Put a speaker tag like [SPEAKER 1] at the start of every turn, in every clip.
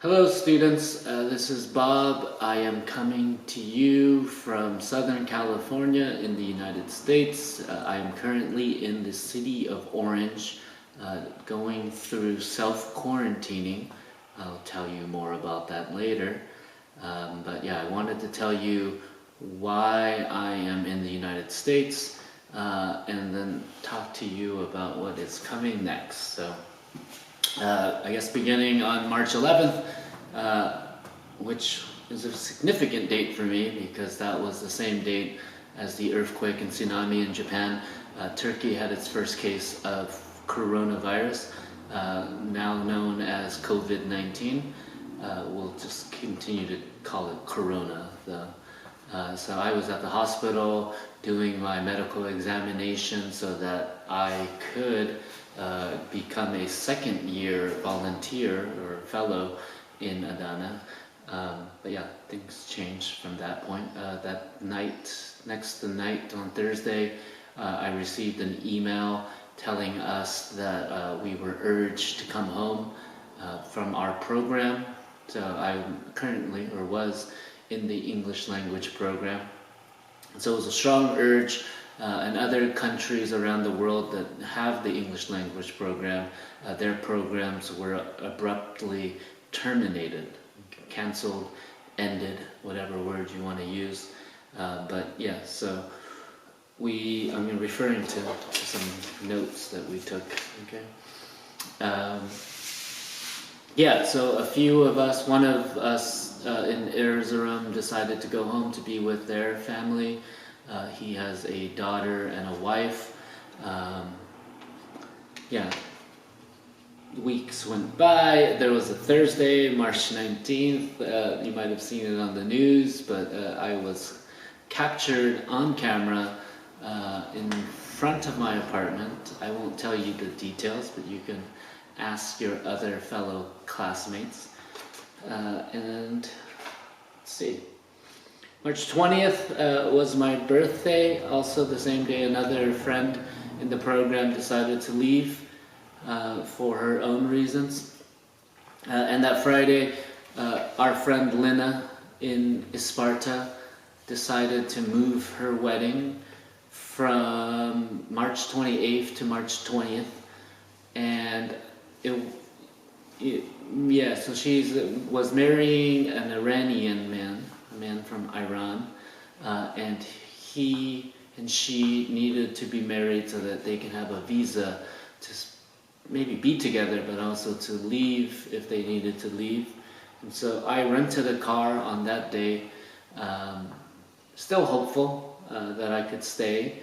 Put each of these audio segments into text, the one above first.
[SPEAKER 1] Hello students, this is Bob. I am coming to you from Southern California in the United States. I am currently in the city of Orange, going through self-quarantining. I'll tell you more about that later. But yeah, I wanted to tell you why I am in the United States and then talk to you about what is coming next. I guess beginning on March 11th, which is a significant date for me because that was the same date as the earthquake and tsunami in Japan. Turkey had its first case of coronavirus, now known as COVID-19. We'll just continue to call it Corona, though. So I was at the hospital doing my medical examination so that I could become a second-year volunteer or fellow in Adana. But yeah, things changed from that point. That night, next night on Thursday, I received an email telling us that we were urged to come home from our program. So I currently, or was, in the English language program. So it was a strong urge, and other countries around the world that have the English language program, their programs were abruptly terminated, canceled, ended, whatever word you want to use. But yeah, so I'm referring to some notes that we took, okay? Yeah, so a few of us, one of us in Erzurum decided to go home to be with their family. He has a daughter and a wife. Yeah, weeks went by. There was a Thursday, March 19th. You might have seen it on the news, but I was captured on camera in front of my apartment. I won't tell you the details, but you can ask your other fellow classmates. And let's see. March 20th was my birthday. Also the same day, another friend in the program decided to leave for her own reasons. And that Friday, our friend Lina in Isparta decided to move her wedding from March 28th to March 20th. And so she was marrying an Iranian man, a man from Iran, and he and she needed to be married so that they can have a visa to maybe be together, but also to leave if they needed to leave. And so I rented a car on that day, still hopeful that I could stay.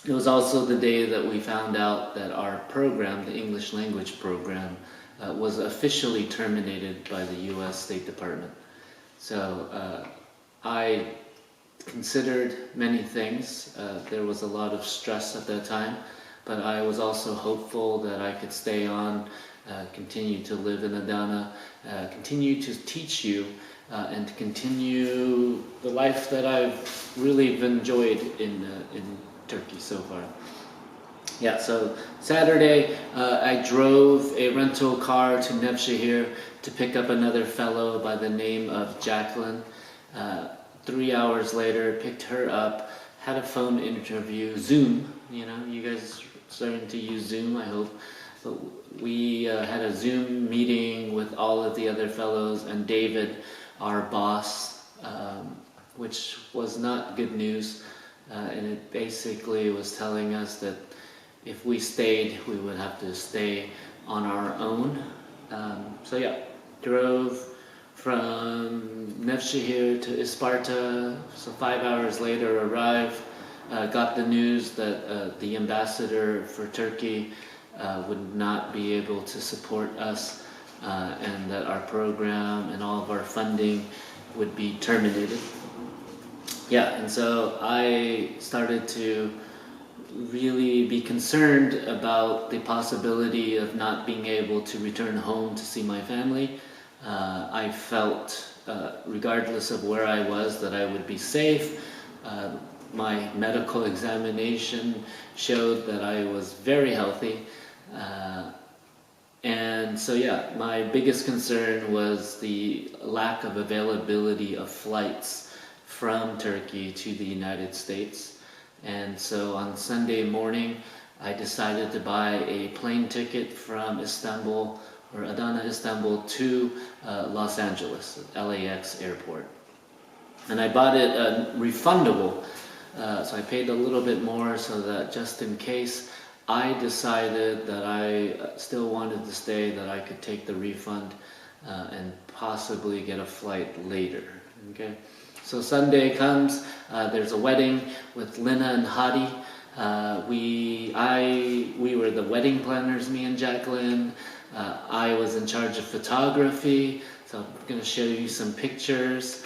[SPEAKER 1] It was also the day that we found out that our program, the English language program, was officially terminated by the U.S. State Department. So I considered many things. There was a lot of stress at that time, but I was also hopeful that I could stay on, continue to live in Adana, continue to teach you, and continue the life that I've really enjoyed in Turkey so far. Yeah, so Saturday I drove a rental car to Nevşehir to pick up another fellow by the name of Jacqueline. 3 hours later, picked her up, had a phone interview, Zoom, you guys starting to use Zoom, I hope. But we had a Zoom meeting with all of the other fellows and David, our boss, which was not good news. And it basically was telling us that if we stayed, we would have to stay on our own. So yeah, drove from Nevşehir to Isparta, so 5 hours later arrived, got the news that the ambassador for Turkey would not be able to support us, and that our program and all of our funding would be terminated. Yeah, and so I started to really be concerned about the possibility of not being able to return home to see my family. I felt, regardless of where I was, that I would be safe. My medical examination showed that I was very healthy. And so yeah, my biggest concern was the lack of availability of flights from Turkey to the United States. And so on Sunday morning, I decided to buy a plane ticket from Istanbul, or Adana, Istanbul, to Los Angeles, LAX airport. And I bought it refundable, so I paid a little bit more so that just in case I decided that I still wanted to stay, that I could take the refund and possibly get a flight later. Okay, so Sunday comes. There's a wedding with Lina and Hadi. We were the wedding planners, me and Jacqueline. I was in charge of photography, so I'm going to show you some pictures.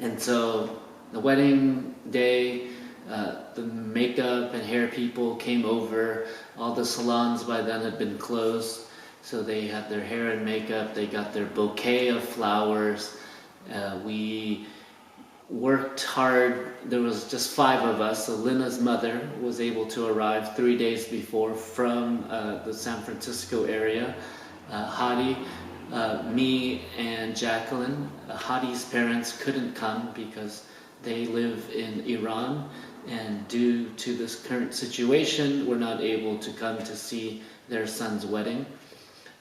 [SPEAKER 1] And so the wedding day, the makeup and hair people came over. All the salons by then had been closed, so they had their hair and makeup. They got their bouquet of flowers. We worked hard. There was just 5 of us, so Lina's mother was able to arrive 3 days before from the San Francisco area. Hadi, me and Jacqueline. Hadi's parents couldn't come because they live in Iran, and due to this current situation, were not able to come to see their son's wedding.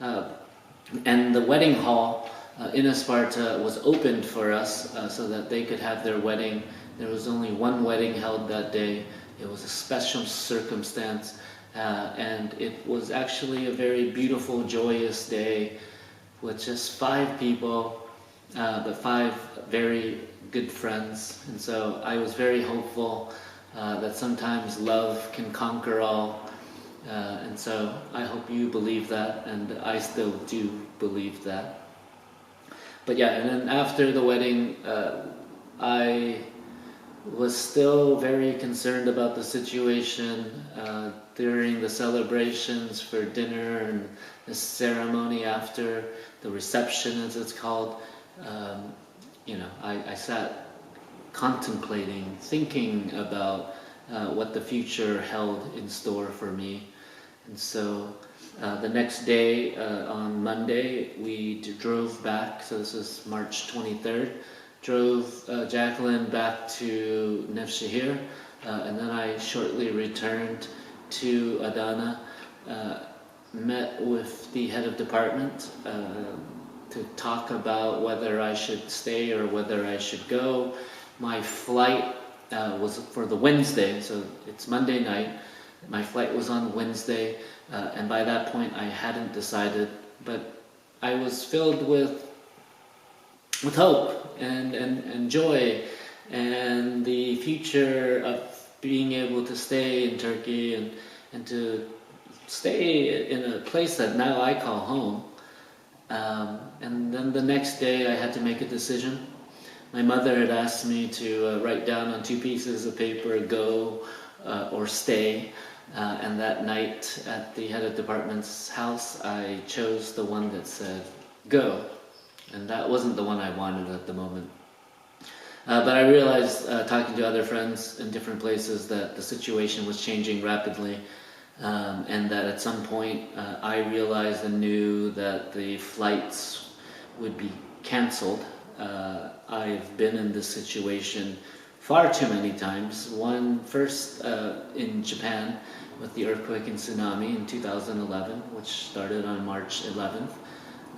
[SPEAKER 1] And the wedding hall in Esparta was opened for us so that they could have their wedding. There was only one wedding held that day. It was a special circumstance, and it was actually a very beautiful, joyous day with just 5 people, but 5 very good friends. And so I was very hopeful that sometimes love can conquer all. And so I hope you believe that, and I still do believe that. But yeah, and then after the wedding, I was still very concerned about the situation during the celebrations for dinner and the ceremony after, the reception as it's called. I sat contemplating, thinking about what the future held in store for me. And so the next day, on Monday, we drove back. So this is March 23rd. Drove Jacqueline back to Nevşehir, and then I shortly returned to Adana, met with the head of department to talk about whether I should stay or whether I should go. My flight was for the Wednesday, so it's Monday night. My flight was on Wednesday, and by that point I hadn't decided, but I was filled with hope and joy, and the future of being able to stay in Turkey and to stay in a place that now I call home. And then the next day I had to make a decision. My mother had asked me to write down on 2 pieces of paper, go or stay. And that night at the head of department's house, I chose the one that said, go. And that wasn't the one I wanted at the moment. But I realized, talking to other friends in different places, that the situation was changing rapidly. And that at some point I realized and knew that the flights would be canceled. I've been in this situation far too many times. One first in Japan with the earthquake and tsunami in 2011, which started on March 11th.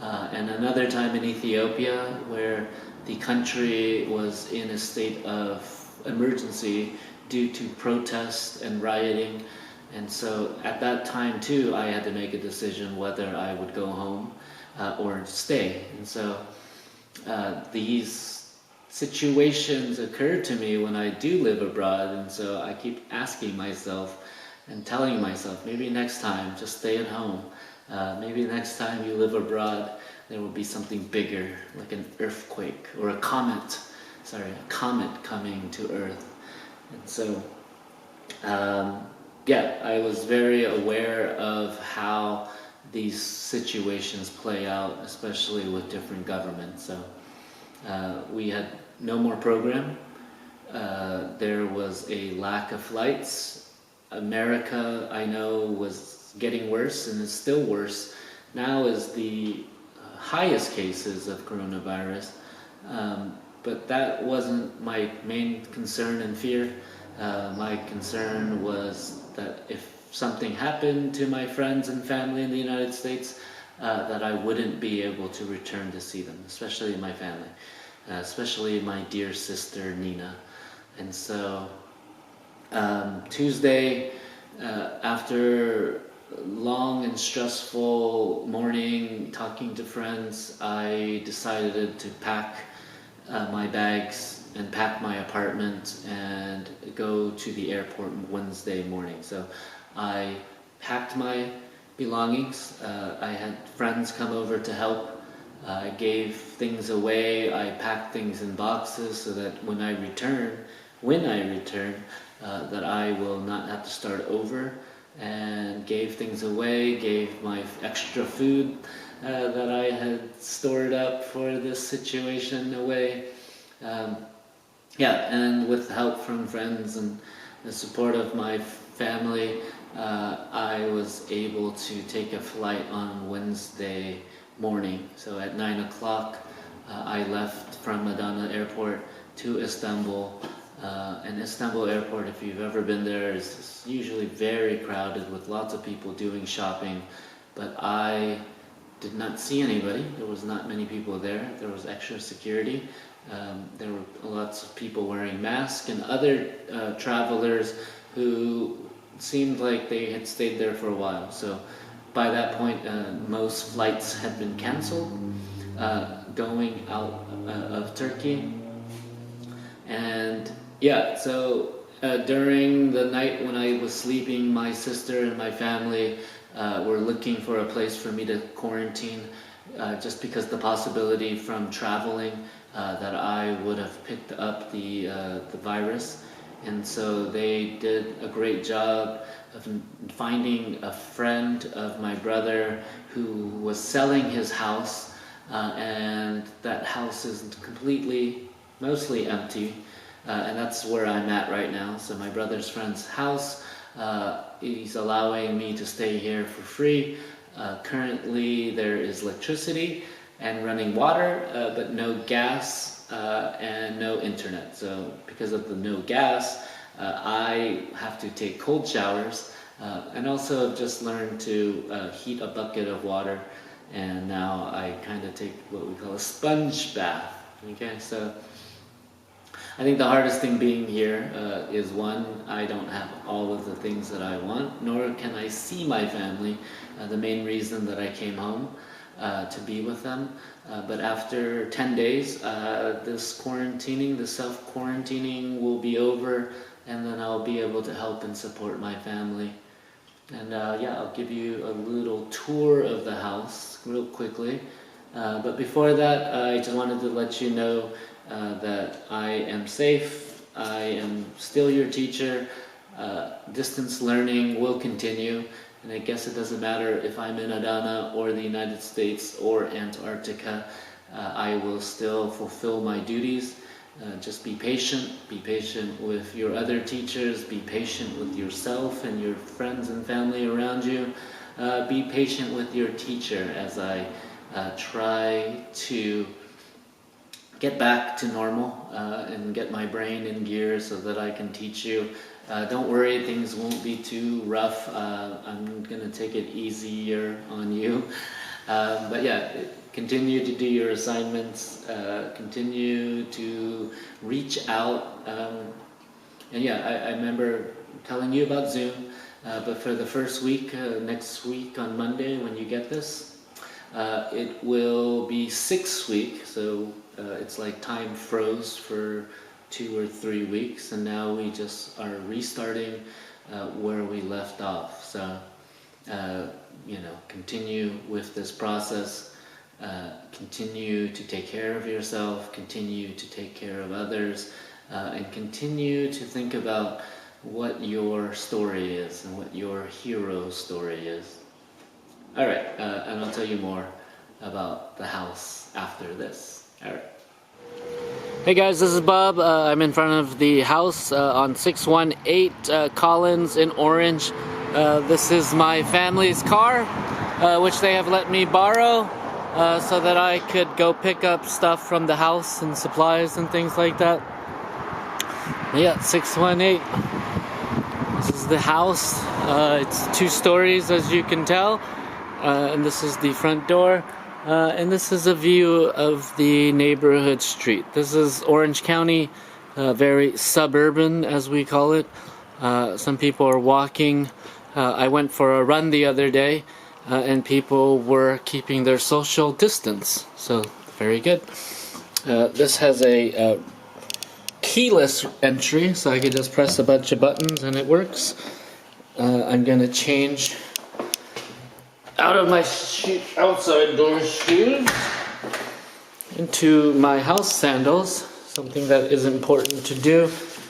[SPEAKER 1] And another time in Ethiopia, where the country was in a state of emergency due to protests and rioting. And so at that time too, I had to make a decision whether I would go home or stay. And so these situations occur to me when I do live abroad, and so I keep asking myself and telling myself, maybe next time, just stay at home. Maybe next time you live abroad, there will be something bigger, like an earthquake or a comet coming to Earth. And so, I was very aware of how these situations play out, especially with different governments. So we had no more program. There was a lack of flights. America, I know, was getting worse and is still worse. Now is the highest cases of coronavirus, but that wasn't my main concern and fear. My concern was that if something happened to my friends and family in the United States, that I wouldn't be able to return to see them, especially my family, especially my dear sister Nina. And so Tuesday, after long and stressful morning talking to friends, I decided to pack my bags and pack my apartment and go to the airport Wednesday morning. So I packed my belongings. I had friends come over to help. I gave things away. I packed things in boxes so that when I return, that I will not have to start over, and gave things away, gave my extra food that I had stored up for this situation away. And with help from friends and the support of my family, I was able to take a flight on Wednesday morning. So at 9 o'clock, I left from Adana Airport to Istanbul. And Istanbul Airport, if you've ever been there, is usually very crowded with lots of people doing shopping. But I did not see anybody. There was not many people there. There was extra security. There were lots of people wearing masks and other travelers who seemed like they had stayed there for a while. So by that point, most flights had been canceled going out of Turkey. And so during the night when I was sleeping, my sister and my family were looking for a place for me to quarantine, just because the possibility from traveling that I would have picked up the virus. And so they did a great job of finding a friend of my brother who was selling his house, and that house is mostly empty. And that's where I'm at right now. So my brother's friend's house, he's allowing me to stay here for free. Currently there is electricity and running water, but no gas and no internet. So because of the no gas, I have to take cold showers, and also have just learned to heat a bucket of water, and now I kind of take what we call a sponge bath. Okay, so I think the hardest thing being here is, one, I don't have all of the things that I want, nor can I see my family, the main reason that I came home to be with them. But after 10 days, this self-quarantining will be over, and then I'll be able to help and support my family. And I'll give you a little tour of the house real quickly. But before that, I just wanted to let you know that I am safe. I am still your teacher. Distance learning will continue, and I guess it doesn't matter if I'm in Adana or the United States or Antarctica. I will still fulfill my duties. Just be patient with your other teachers, be patient with yourself and your friends and family around you. Be patient with your teacher as I try to get back to normal and get my brain in gear so that I can teach you. Don't worry, things won't be too rough. I'm going to take it easier on you. Continue to do your assignments, continue to reach out. I remember telling you about Zoom, but for the first week, next week on Monday when you get this, it will be 6 weeks, so it's like time froze for 2 or 3 weeks, and now we just are restarting where we left off. So, continue with this process. Continue to take care of yourself, continue to take care of others, and continue to think about what your story is and what your hero story is. Alright, and I'll tell you more about the house after this. Alright. Hey guys, this is Bob. I'm in front of the house on 618 Collins in Orange. This is my family's car, which they have let me borrow so that I could go pick up stuff from the house and supplies and things like that. Yeah, 618. This is the house. It's 2 stories, as you can tell. And this is the front door. And this is a view of the neighborhood street. This is Orange County, very suburban, as we call it. Some people are walking. I went for a run the other day, and people were keeping their social distance. So, very good. This has a keyless entry, so I can just press a bunch of buttons and it works. I'm gonna change out of my outside door shoes into my house sandals, something that is important to do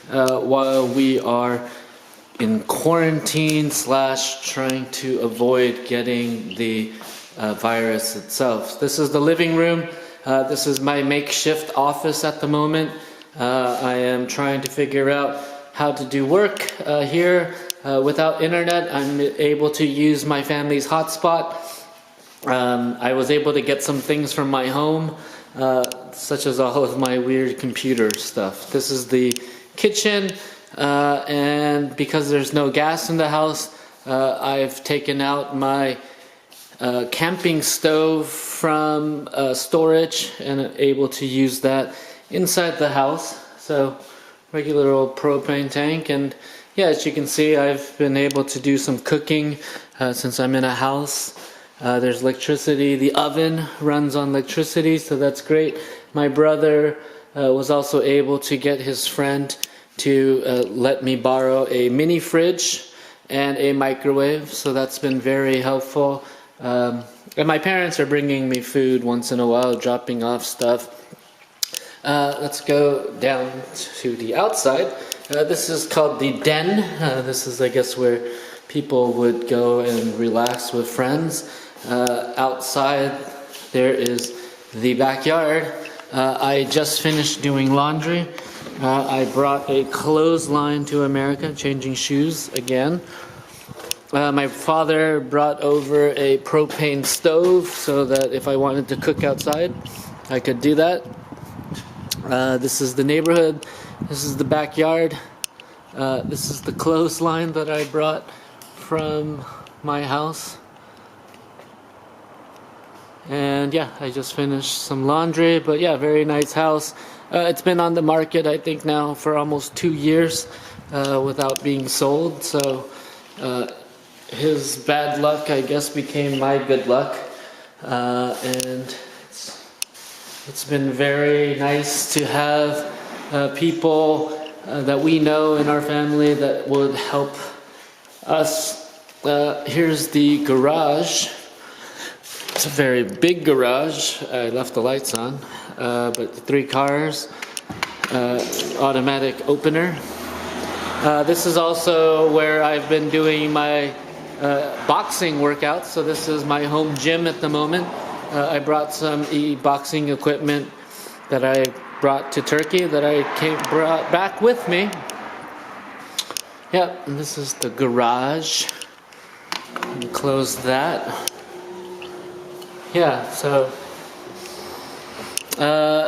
[SPEAKER 1] while we are in quarantine / trying to avoid getting the virus itself. This is the living room. This is my makeshift office at the moment. I am trying to figure out how to do work here without internet. I'm able to use my family's hotspot. I was able to get some things from my home, such as all of my weird computer stuff. This is the kitchen, and because there's no gas in the house, I've taken out my camping stove from storage and able to use that inside the house. So regular old propane tank, and yeah, as you can see, I've been able to do some cooking since I'm in a house. There's electricity. The oven runs on electricity, so that's great. My brother was also able to get his friend to let me borrow a mini fridge and a microwave, so that's been very helpful. And my parents are bringing me food once in a while, dropping off stuff. Let's go down to the outside. This is called the den. This is, I guess, where people would go and relax with friends. Outside there is the backyard. I just finished doing laundry. I brought a clothesline to America, changing shoes again. My father brought over a propane stove so that if I wanted to cook outside, I could do that. This is the neighborhood. This is the backyard. This is the clothesline that I brought from my house. And yeah, I just finished some laundry, but yeah, very nice house. It's been on the market, I think, now for almost 2 years without being sold. So his bad luck, I guess, became my good luck. And it's been very nice to have people that we know in our family that would help us. Here's the garage. It's a very big garage. I left the lights on, but 3 cars, automatic opener. This is also where I've been doing my boxing workouts. So this is my home gym at the moment. I brought some boxing equipment that I brought to Turkey that I brought back with me. Yep, and this is the garage. And close that. Yeah, so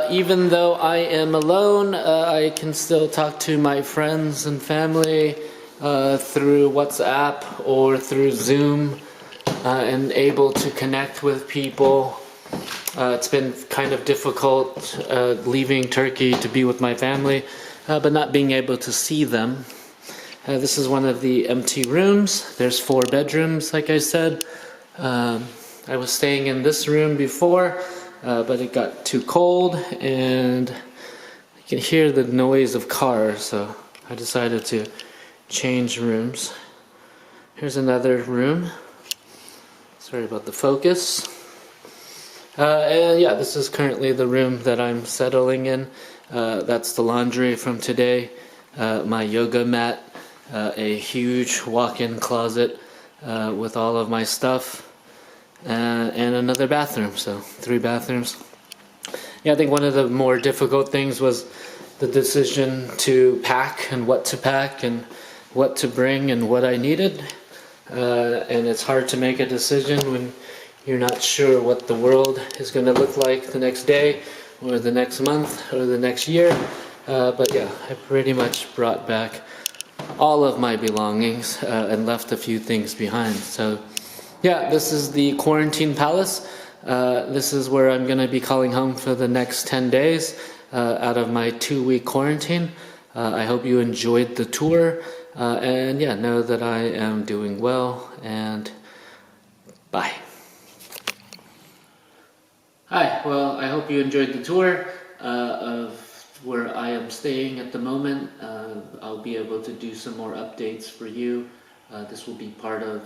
[SPEAKER 1] even though I am alone, I can still talk to my friends and family through WhatsApp or through Zoom. And able to connect with people. It's been kind of difficult leaving Turkey to be with my family, but not being able to see them. This is one of the empty rooms. There's 4 bedrooms, like I said. I was staying in this room before, but it got too cold, and I can hear the noise of cars, so I decided to change rooms. Here's another room. Sorry about the focus. And yeah, this is currently the room that I'm settling in. That's the laundry from today. My yoga mat, a huge walk-in closet with all of my stuff, and another bathroom. So 3 bathrooms. Yeah, I think one of the more difficult things was the decision to pack and what to pack and what to bring and what I needed. and it's hard to make a decision when you're not sure what the world is going to look like the next day or the next month or the next year. But yeah, I pretty much brought back all of my belongings and left a few things behind. So yeah, this is the Quarantine Palace. This is where I'm going to be calling home for the next 10 days out of my 2-week quarantine. I hope you enjoyed the tour, and yeah, know that I am doing well, and bye. Hi, well, I hope you enjoyed the tour of where I am staying at the moment. I'll be able to do some more updates for you. This will be part of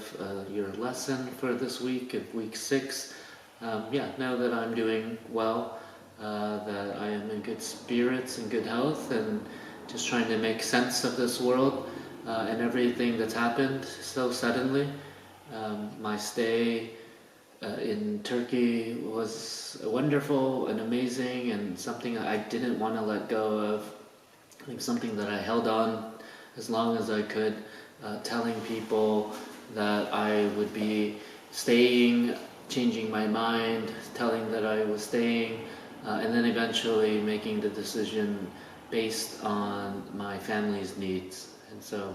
[SPEAKER 1] your lesson for this week, of week 6. Yeah, know that I'm doing well, that I am in good spirits and good health, and just trying to make sense of this world and everything that's happened so suddenly. My stay in Turkey was wonderful and amazing, and something I didn't want to let go of. It was something that I held on as long as I could, telling people that I would be staying, changing my mind, telling that I was staying, and then eventually making the decision based on my family's needs. And so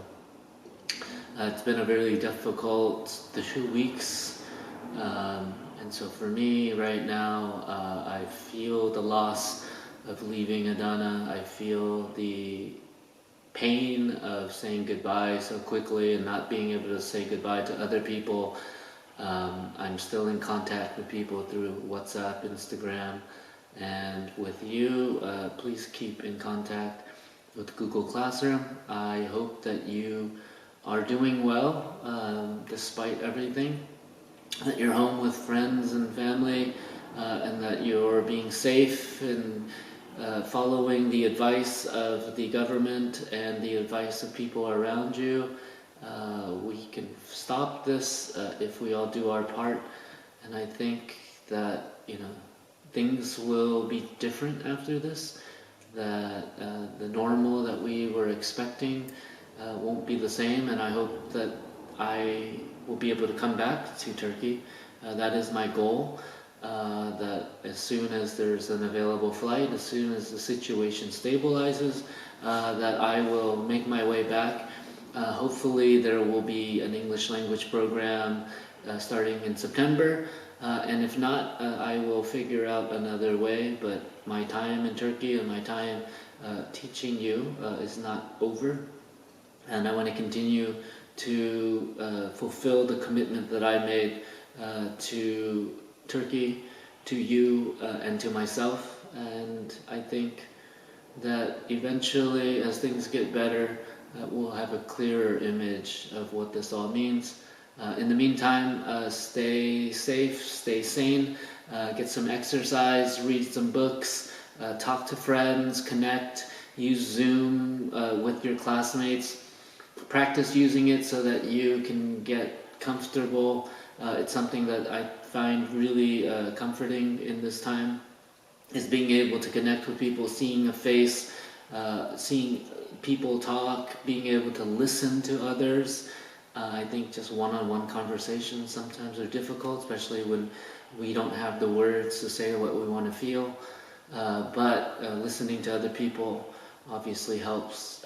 [SPEAKER 1] it's been a really difficult 2 weeks. And so for me right now, I feel the loss of leaving Adana. I feel the pain of saying goodbye so quickly and not being able to say goodbye to other people. I'm still in contact with people through WhatsApp, Instagram, and with you. Please keep in contact with Google Classroom. I hope that you are doing well despite everything, that you're home with friends and family, and that you're being safe and following the advice of the government and the advice of people around you. We can stop this if we all do our part, and I think that, you know, things will be different after this, that the normal that we were expecting won't be the same, and I hope that I will be able to come back to Turkey. That is my goal, that as soon as there's an available flight, as soon as the situation stabilizes, that I will make my way back. Hopefully there will be an English language program starting in September, and if not, I will figure out another way. But my time in Turkey and my time teaching you is not over, and I want to continue to fulfill the commitment that I made to Turkey, to you, and to myself. And I think that eventually, as things get better, we'll have a clearer image of what this all means. In the meantime, stay safe, stay sane, get some exercise, read some books, talk to friends, connect, use Zoom with your classmates, practice using it so that you can get comfortable. It's something that I find really comforting in this time, is being able to connect with people, seeing a face, seeing people talk, being able to listen to others. I think just one-on-one conversations sometimes are difficult, especially when we don't have the words to say what we want to feel. But listening to other people obviously helps.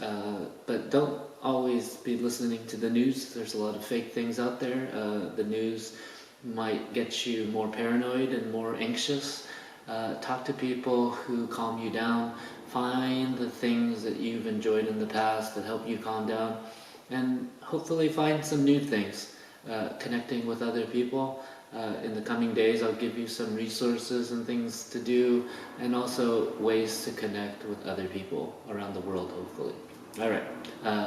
[SPEAKER 1] But don't always be listening to the news. There's a lot of fake things out there. The news might get you more paranoid and more anxious. Talk to people who calm you down. Find the things that you've enjoyed in the past that help you calm down, and hopefully find some new things. Connecting with other people. In the coming days, I'll give you some resources and things to do, and also ways to connect with other people around the world, hopefully. Alright,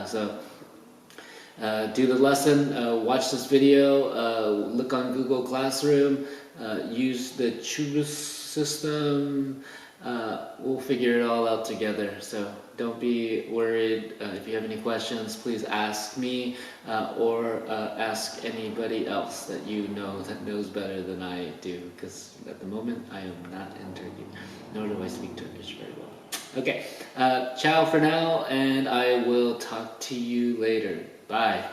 [SPEAKER 1] so do the lesson, watch this video, look on Google Classroom, use the Chubus system. We'll figure it all out together, so don't be worried. If you have any questions, please ask me or ask anybody else that you know that knows better than I do, because at the moment I am not in Turkey, nor do I speak Turkish very well. Okay, ciao for now, and I will talk to you later. Bye.